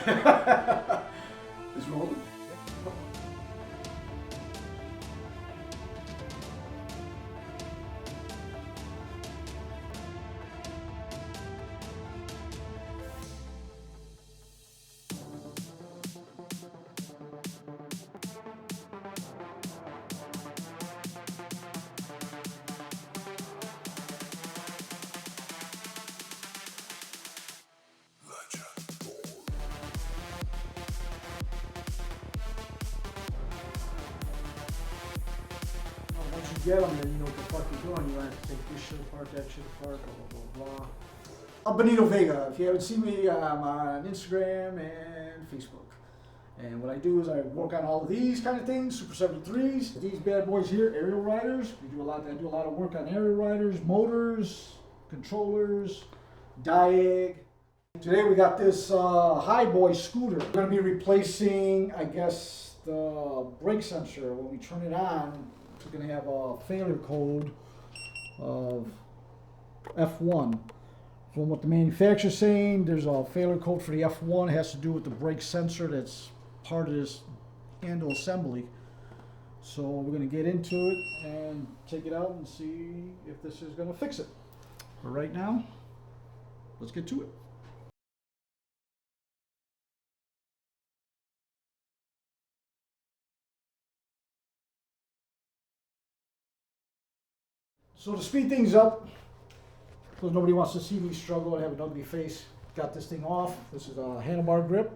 It's rolling. Once you get them, then you know what the fuck you're doing. You have to take this shit apart, that shit apart, blah, blah, blah, blah. I'm Benito Vega. If you haven't seen me, I'm on Instagram and Facebook. And what I do is I work on all of these kind of things, Super 73s. These bad boys here, aerial riders. I do a lot of work on aerial riders, motors, controllers, diag. Today we got this Hiboy scooter. We're going to be replacing, I guess, the brake sensor. When we turn it on, it's going to have a failure code of F1. From what the manufacturer's saying, there's a failure code for the F1. It has to do with the brake sensor that's part of this handle assembly. So we're going to get into it and take it out and see if this is going to fix it. But right now, let's get to it. So to speed things up, because nobody wants to see me struggle and have an ugly face, got this thing off. This is a handlebar grip.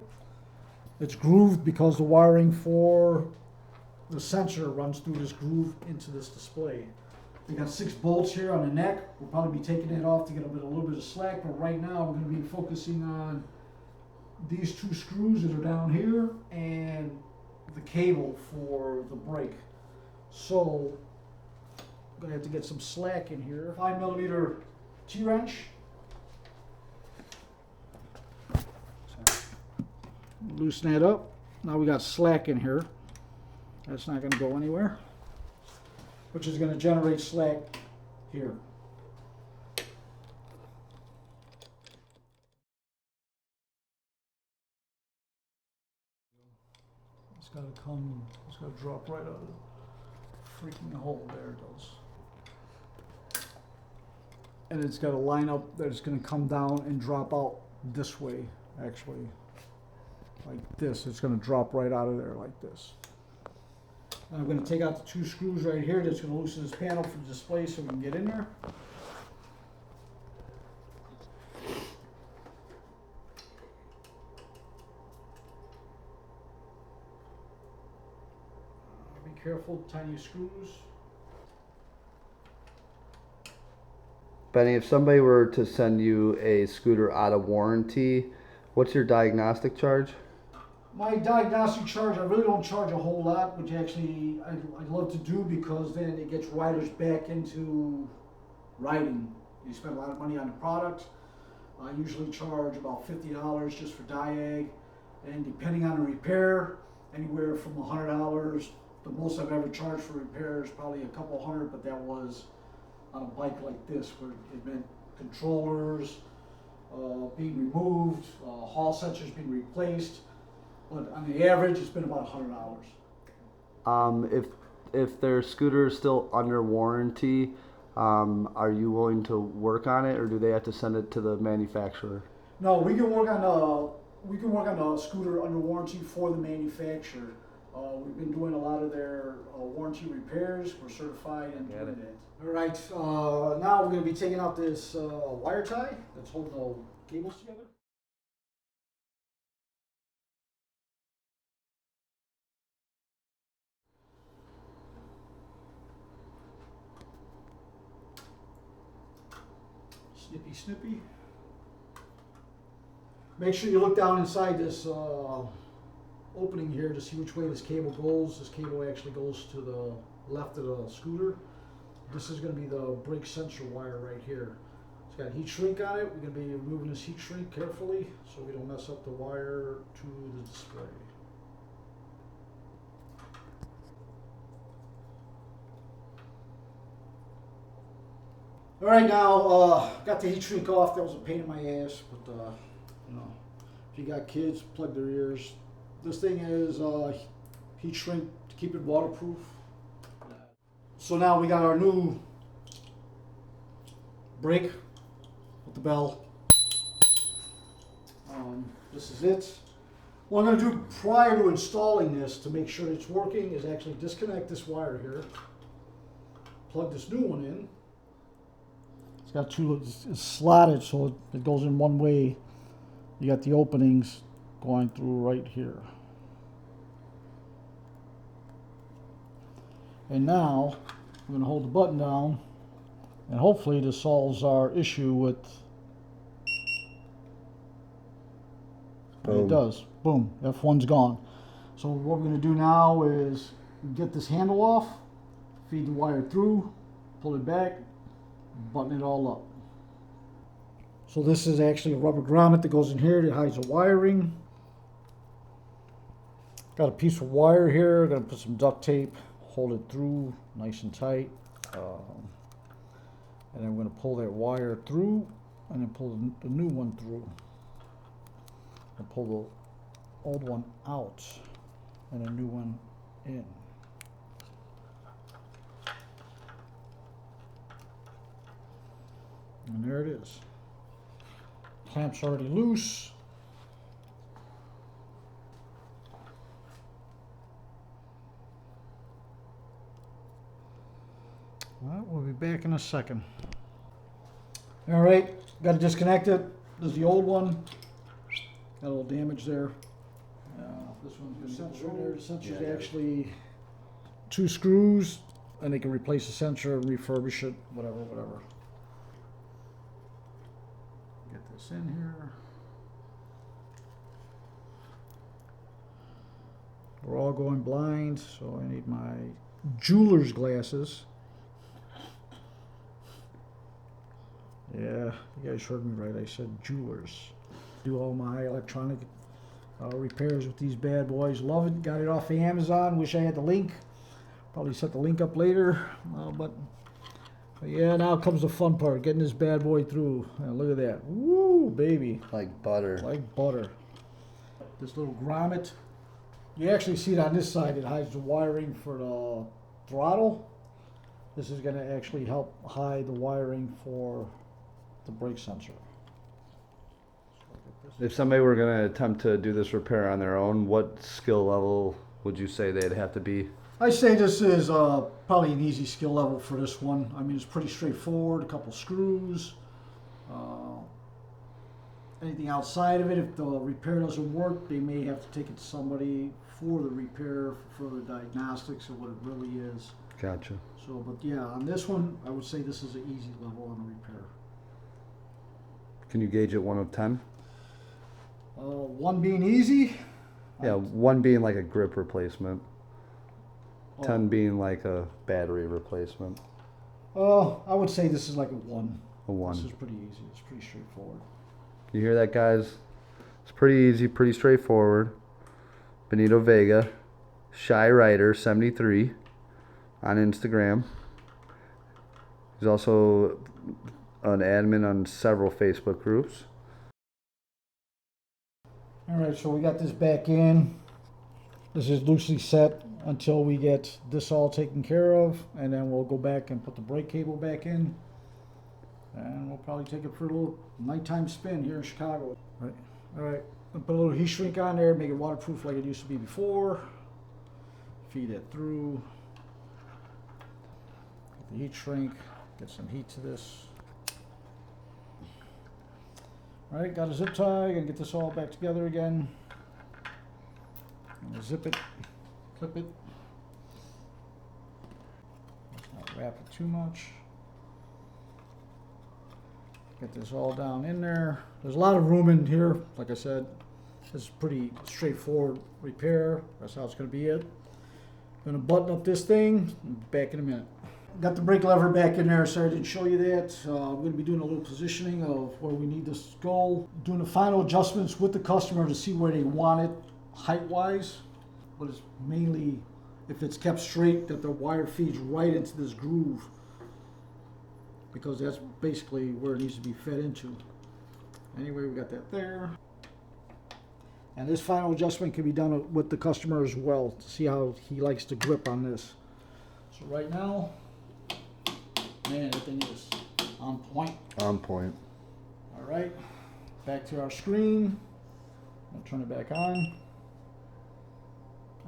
It's grooved because the wiring for the sensor runs through this groove into this display. We got 6 bolts here on the neck. We'll probably be taking it off to get a little bit of slack, but right now we're going to be focusing on these 2 screws that are down here and the cable for the brake. So I'm going to have to get some slack in here. 5mm T-wrench. Loosen that up. Now we got slack in here. That's not going to go anywhere, which is going to generate slack here. It's got to come, it's got to drop right out of the freaking hole. There it goes. And it's got a line up that it's going to come down and drop out this way, actually. Like this. It's going to drop right out of there like this. And I'm going to take out the 2 screws right here. That's going to loosen this panel for the display so we can get in there. Be careful, tiny screws. Benny, if somebody were to send you a scooter out of warranty, what's your diagnostic charge? My diagnostic charge, I really don't charge a whole lot, which actually I'd love to do because then it gets riders back into riding. You spend a lot of money on the product. I usually charge about $50 just for diag, and depending on the repair, anywhere from $100. The most I've ever charged for repair is probably a couple hundred, but that was on a bike like this, where it meant controllers being removed, hall sensors being replaced. But on the average, it's been about $100. If their scooter is still under warranty, are you willing to work on it, or do they have to send it to the manufacturer? No, we can work on the scooter under warranty for the manufacturer. We've been doing a lot of their warranty repairs. We're certified in doing that. All right, now we're going to be taking out this wire tie that's holding the cables together. Snippy, snippy. Make sure you look down inside this opening here to see which way this cable goes. This cable actually goes to the left of the scooter. This is going to be the brake sensor wire right here. It's got heat shrink on it. We're going to be removing this heat shrink carefully so we don't mess up the wire to the display. All right, now got the heat shrink off. That was a pain in my ass, but you know, If you got kids, plug their ears. This thing is heat shrink to keep it waterproof. So now we got our new brake with the bell. This is it. What I'm going to do prior to installing this to make sure it's working is actually disconnect this wire here. Plug this new one in. It's got two, it's slotted so it goes in one way. You got the openings going through right here. And now I'm going to hold the button down and hopefully this solves our issue with. It does. Boom. F1's gone. So what we're going to do now is get this handle off, feed the wire through, pull it back, button it all up. So this is actually a rubber grommet that goes in here that hides the wiring. Got a piece of wire here. Going to put some duct tape, hold it through nice and tight. And then I'm going to pull that wire through and then pull the new one through. And pull the old one out and a new one in. And there it is. Clamp's already loose. Well, we'll be back in a second. All right, got to disconnect it. This is the old one. Got a little damage there. This one's got a sensor there. The sensor's actually 2 screws, and they can replace the sensor and refurbish it, whatever. Get this in here. We're all going blind, so I need my jeweler's glasses. Yeah, you guys heard me right. I said jewelers. Do all my electronic repairs with these bad boys. Love it. Got it off of Amazon. Wish I had the link. Probably set the link up later. But yeah, now comes the fun part. Getting this bad boy through. Look at that. Woo, baby. Like butter. Like butter. This little grommet. You actually see it on this side. It hides the wiring for the throttle. This is going to actually help hide the wiring for the brake sensor. If somebody were going to attempt to do this repair on their own, what skill level would you say they'd have to be? I say this is probably an easy skill level for this one. I mean, it's pretty straightforward. A couple screws. Anything outside of it, if the repair doesn't work, they may have to take it to somebody for the repair, for further diagnostics of what it really is. Gotcha. So, but yeah, on this one, I would say this is an easy level on the repair. Can you gauge it 1 of 10? 1 being easy. Yeah, 1 being like a grip replacement. 10 Oh. being like a battery replacement. I would say this is like a 1. A 1. This is pretty easy. It's pretty straightforward. You hear that, guys? It's pretty easy, pretty straightforward. Benito Vega, Shy Rider 73 on Instagram. He's also an admin on several Facebook groups. All right, so we got this back in. This is loosely set until we get this all taken care of, and then we'll go back and put the brake cable back in. And we'll probably take it for a little nighttime spin here in Chicago. All right, I'll put a little heat shrink on there, make it waterproof like it used to be before. Feed it through. Get the heat shrink, get some heat to this. All right, got a zip tie, gonna get this all back together again. Gonna zip it, clip it. Let's not wrap it too much. Get this all down in there. There's a lot of room in here. Like I said, this is pretty straightforward repair. That's how it's going to be it. Going to button up this thing. Back in a minute. Got the brake lever back in there. Sorry I didn't show you that. I'm going to be doing a little positioning of where we need this to go. Doing the final adjustments with the customer to see where they want it height-wise. But it's mainly, if it's kept straight, that the wire feeds right into this groove, because that's basically where it needs to be fed into. Anyway, we got that there. And this final adjustment can be done with the customer as well to see how he likes to grip on this. So right now, man, that thing is on point. On point. All right, back to our screen. I'll turn it back on.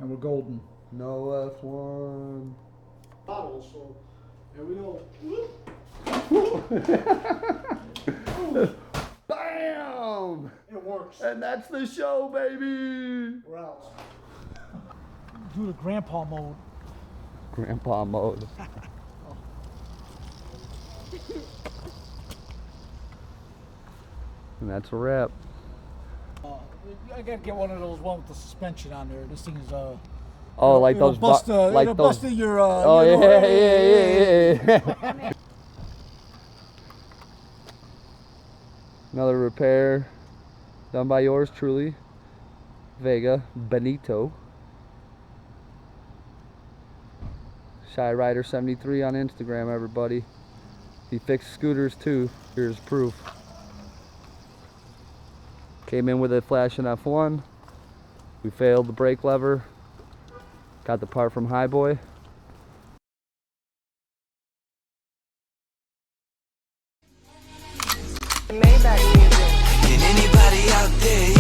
And we're golden. No F1. Bottle, so there we go. Bam! It works. And that's the show, baby! We're out. Do the grandpa mode. Grandpa mode. And that's a wrap. I gotta get one of those one with the suspension on there. This thing is Oh, like it'll those bust, like it'll those. bust your Oh your yeah. Another repair done by yours truly, Vega Benito. Shy Rider 73 on Instagram, everybody. He fixed scooters too. Here's proof. Came in with a flashing F1. We failed the brake lever. Got the part from Hiboy. Maybach music. Can anybody out there